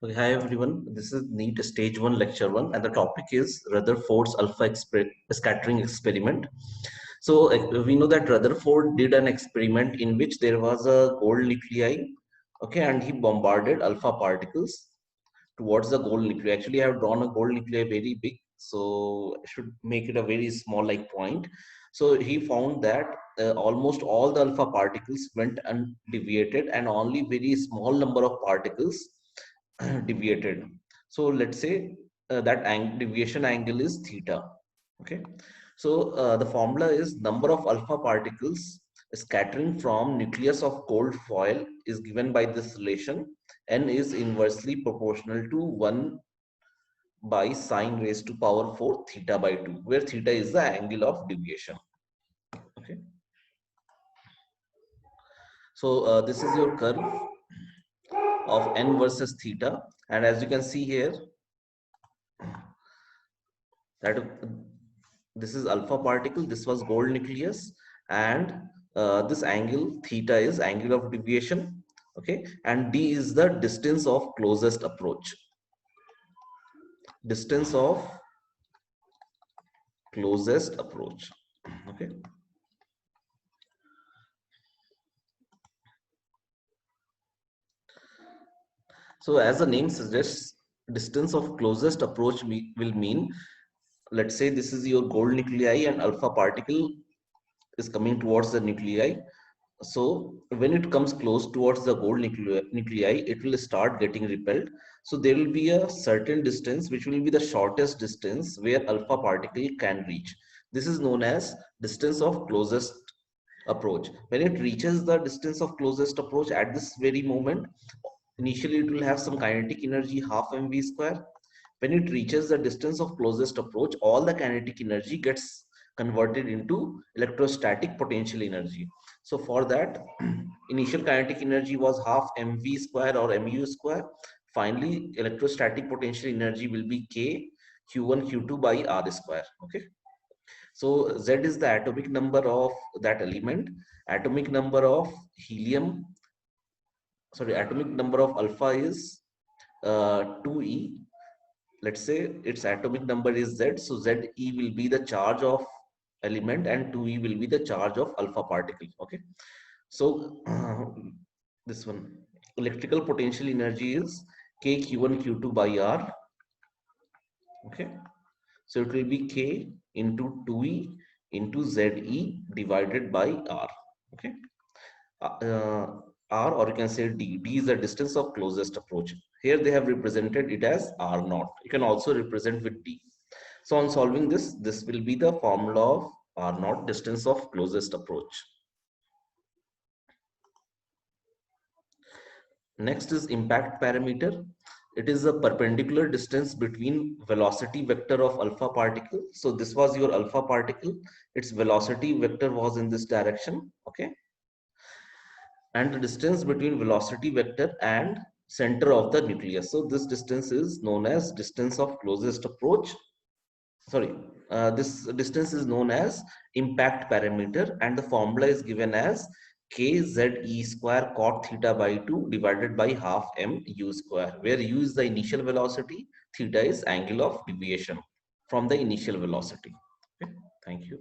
Okay, hi everyone. This is NEET Stage 1 Lecture 1 and the topic is Rutherford's scattering experiment. So we know that Rutherford did an experiment in which there was a gold nuclei, okay, and he bombarded alpha particles towards the gold nuclei. Actually, I have drawn a gold nuclei very big, so I should make it a very small like point. So he found that almost all the alpha particles went undeviated and only very small number of particles deviated. So let's say that deviation angle is theta. Okay. So the formula is number of alpha particles scattering from nucleus of gold foil is given by this relation. N is inversely proportional to 1 by sine raised to power 4 theta by 2, where theta is the angle of deviation. Okay. So this is your curve of n versus theta, and as you can see here, that this is alpha particle, this was gold nucleus, and this angle theta is angle of deviation. Okay, and d is the distance of closest approach. Distance of closest approach. Okay. So as the name suggests, distance of closest approach will mean, let's say this is your gold nuclei and alpha particle is coming towards the nuclei. So when it comes close towards the gold nuclei, it will start getting repelled. So there will be a certain distance which will be the shortest distance where alpha particle can reach. This is known as distance of closest approach. When it reaches the distance of closest approach at this very moment, initially it will have some kinetic energy half mv square. When it reaches the distance of closest approach, all the kinetic energy gets converted into electrostatic potential energy. So for that, initial kinetic energy was half mv square or mu square. Finally, electrostatic potential energy will be k q1 q2 by r square. Okay. So Z is the atomic number of that element. Atomic number of helium, sorry, atomic number of alpha is 2e. Let's say its atomic number is Z. So Ze will be the charge of element and 2e will be the charge of alpha particle. Okay. So this one, electrical potential energy is k q1 q2 by r. Okay. So it will be k into 2e into ze divided by r. Okay. R, or you can say d. D is the distance of closest approach. Here they have represented it as r naught. You can also represent with d. So on solving this, this will be the formula of r naught, distance of closest approach. Next is impact parameter. It is a perpendicular distance between velocity vector of alpha particle. So this was your alpha particle. Its velocity vector was in this direction. Okay. And the distance between velocity vector and center of the nucleus. So this distance is known as distance of closest approach. Sorry, this distance is known as impact parameter, and the formula is given as kze square cot theta by 2 divided by half mu square, where u is the initial velocity, theta is angle of deviation from the initial velocity. Okay, thank you.